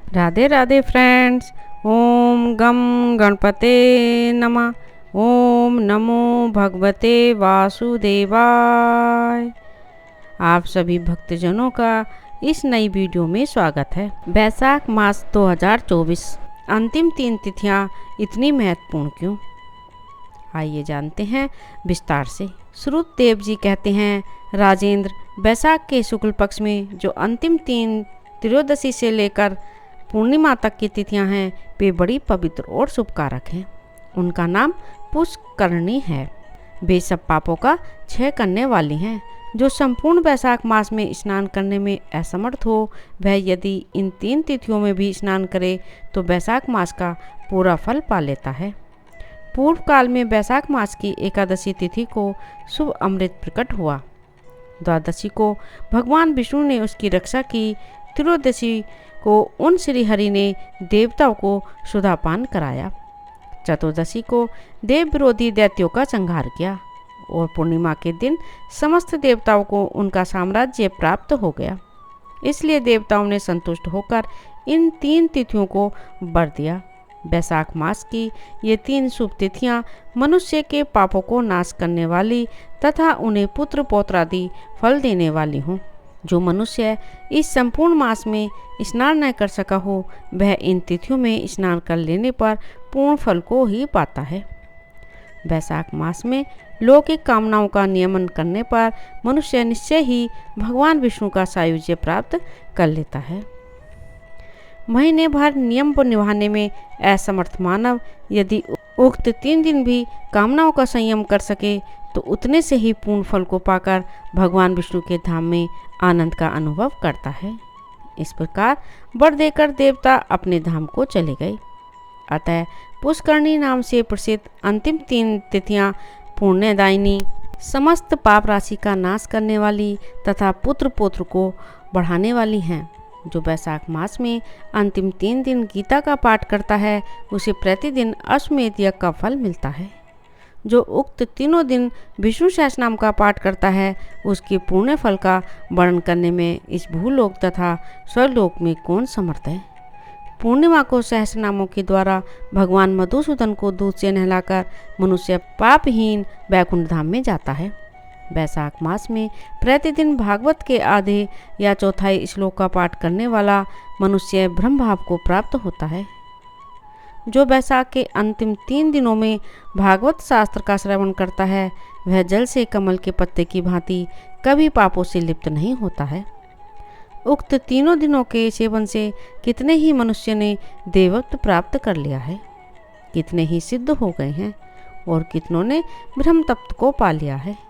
Radhe Radhe friends. ओम गम गणपते नमः। ओम नमो भगवते वासुदेवाय। आप सभी भक्तजनों का इस नई वीडियो में स्वागत है। बैसाख मास 2024 अंतिम 3 तिथियां इतनी महत्वपूर्ण क्यों? आइए जानते हैं विस्तार से। श्रुतदेव जी कहते हैं, राजेंद्र, बैसाख के शुक्ल पक्ष में जो अंतिम 3 त्रयोदशी से लेकर पूर्णिमा तक की तिथियां हैं, वे बड़ी पवित्र और शुभकारक हैं। उनका नाम पुष्करणी है। वे सब पापों का क्षय करने वाली हैं। जो संपूर्ण बैसाख मास में स्नान करने में असमर्थ हो, वह यदि इन 3 तिथियों में भी स्नान करे तो बैसाख मास का पूरा फल पा लेता है। पूर्व काल में बैसाख मास की एकादशी तिथि को शुभ अमृत प्रकट हुआ। द्वादशी को भगवान विष्णु ने उसकी रक्षा की। त्रयोदशी को उन श्री हरि ने देवताओं को सुधापान कराया। चतुर्दशी को देव विरोधी दैत्यों का संहार किया और पूर्णिमा के दिन समस्त देवताओं को उनका साम्राज्य प्राप्त हो गया। इसलिए देवताओं ने संतुष्ट होकर इन 3 तिथियों को वर दिया। बैसाख मास की ये 3 शुभ तिथियां मनुष्य के पापों को नाश करने वाली तथा उन्हें पुत्र पौत्रादि फल देने वाली हों। जो मनुष्य इस संपूर्ण मास में स्नान न कर सका हो, वह इन तिथियों में स्नान कर लेने पर पूर्ण फल को ही पाता है। बैसाख मास में लौकिक कामनाओं का नियमन करने पर मनुष्य निश्चय ही भगवान विष्णु का सायुज्य प्राप्त कर लेता है। महीने भर नियम को निभाने में असमर्थ मानव यदि उक्त 3 दिन भी कामनाओं का संयम कर सके तो उतने से ही पूर्ण फल को पाकर भगवान विष्णु के धाम में आनंद का अनुभव करता है। इस प्रकार वर देकर देवता अपने धाम को चले गए। अतः पुष्करणी नाम से प्रसिद्ध अंतिम 3 तिथियां पुण्यदायिनी, समस्त पाप राशि का नाश करने वाली तथा पुत्र पौत्र को बढ़ाने वाली हैं। जो बैसाख मास में अंतिम 3 दिन गीता का पाठ करता है, उसे प्रतिदिन अश्वमेध यज्ञ का फल मिलता है। जो उक्त तीनों दिन विष्णु सहस्रनाम का पाठ करता है, उसके पुण्य फल का वर्णन करने में इस भूलोक तथा स्वर्लोक में कौन समर्थ है। पूर्णिमा को सहस्रनामों के द्वारा भगवान मधुसूदन को दूध से नहलाकर मनुष्य पापहीन वैकुंठ धाम में जाता है। बैसाख मास में प्रतिदिन भागवत के आधे या चौथाई श्लोक का पाठ करने वाला मनुष्य ब्रह्म भाव को प्राप्त होता है। जो बैसाख के अंतिम 3 दिनों में भागवत शास्त्र का श्रवण करता है, वह जल से कमल के पत्ते की भांति कभी पापों से लिप्त नहीं होता है। उक्त तीनों दिनों के सेवन से कितने ही मनुष्य ने देवत्व प्राप्त कर लिया है, कितने ही सिद्ध हो गए हैं और कितनों ने ब्रह्म तत्व को पा लिया है।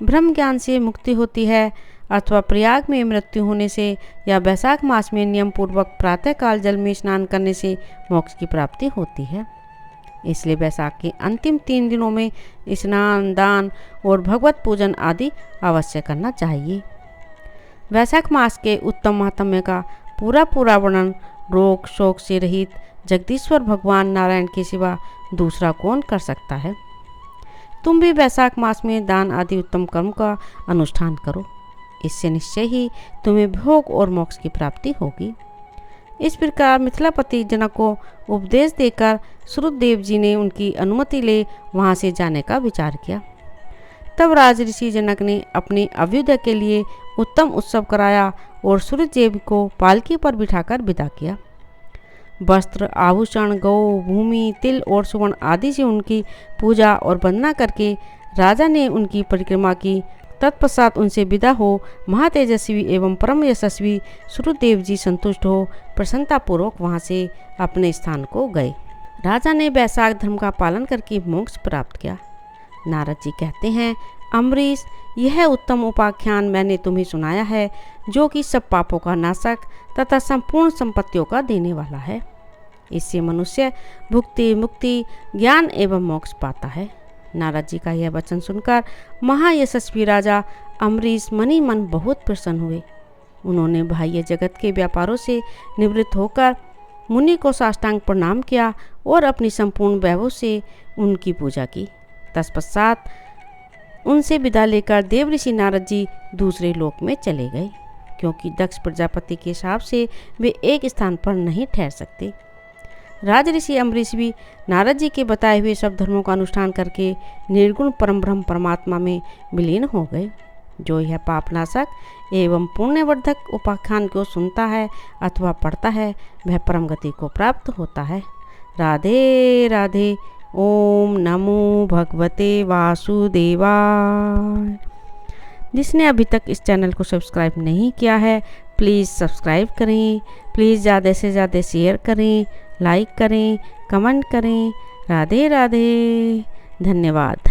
ब्रह्म ज्ञान से मुक्ति होती है अथवा प्रयाग में मृत्यु होने से या बैसाख मास में नियम पूर्वक प्रातःकाल जल में स्नान करने से मोक्ष की प्राप्ति होती है। इसलिए बैसाख के अंतिम 3 दिनों में स्नान, दान और भगवत पूजन आदि अवश्य करना चाहिए। बैसाख मास के उत्तम महात्म्य का पूरा वर्णन रोग शोक से रहित जगदीश्वर भगवान नारायण के सिवा दूसरा कौन कर सकता है। तुम भी बैसाख मास में दान आदि उत्तम कर्म का अनुष्ठान करो। इससे निश्चय ही तुम्हें भोग और मोक्ष की प्राप्ति होगी। इस प्रकार मिथिलापति जनक को उपदेश देकर श्रुतदेव जी ने उनकी अनुमति ले वहां से जाने का विचार किया। तब राजऋषि जनक ने अपने अभ्युदय के लिए उत्तम उत्सव कराया और श्रुतदेव को पालकी पर बिठाकर विदा किया। वस्त्र, आभूषण, गौ, भूमि, तिल और सुवर्ण आदि से उनकी पूजा और वंदना करके राजा ने उनकी परिक्रमा की। तत्पश्चात उनसे विदा हो महातेजस्वी एवं परम यशस्वी श्रुतदेव जी संतुष्ट हो प्रसन्नतापूर्वक वहां से अपने स्थान को गए। राजा ने बैसाख धर्म का पालन करके मोक्ष प्राप्त किया। नारद जी कहते हैं, अम्बरीश, यह उत्तम उपाख्यान मैंने तुम्हें सुनाया है, जो कि सब पापों का नाशक तथा संपूर्ण संपत्तियों का देने वाला है। इससे मनुष्य भुक्ति, मुक्ति, ज्ञान एवं मोक्ष पाता है। नारद जी का यह वचन सुनकर महायशस्वी राजा अम्बरीश मनी मन बहुत प्रसन्न हुए। उन्होंने बाह्य जगत के व्यापारों से निवृत्त होकर मुनि को साष्टांग प्रणाम किया और अपनी संपूर्ण वैभव से उनकी पूजा की। तत्पश्चात उनसे विदा लेकर देव ऋषि नारद जी दूसरे लोक में चले गए। क्योंकि दक्ष प्रजापति के हिसाब से वे एक स्थान पर नहीं ठहर सकते। राजऋषि अम्बरीश भी नारद जी के बताए हुए सब धर्मों का अनुष्ठान करके निर्गुण परम ब्रह्म परमात्मा में विलीन हो गए। जो यह पापनाशक एवं पुण्यवर्धक उपाख्यान को सुनता है अथवा पढ़ता है वह परम गति को प्राप्त होता है। राधे राधे। ओम नमो भगवते वासुदेवाय। जिसने अभी तक इस चैनल को सब्सक्राइब नहीं किया है प्लीज़ सब्सक्राइब करें, प्लीज़ ज़्यादा से ज़्यादा शेयर करें, लाइक करें, कमेंट करें। राधे राधे। धन्यवाद।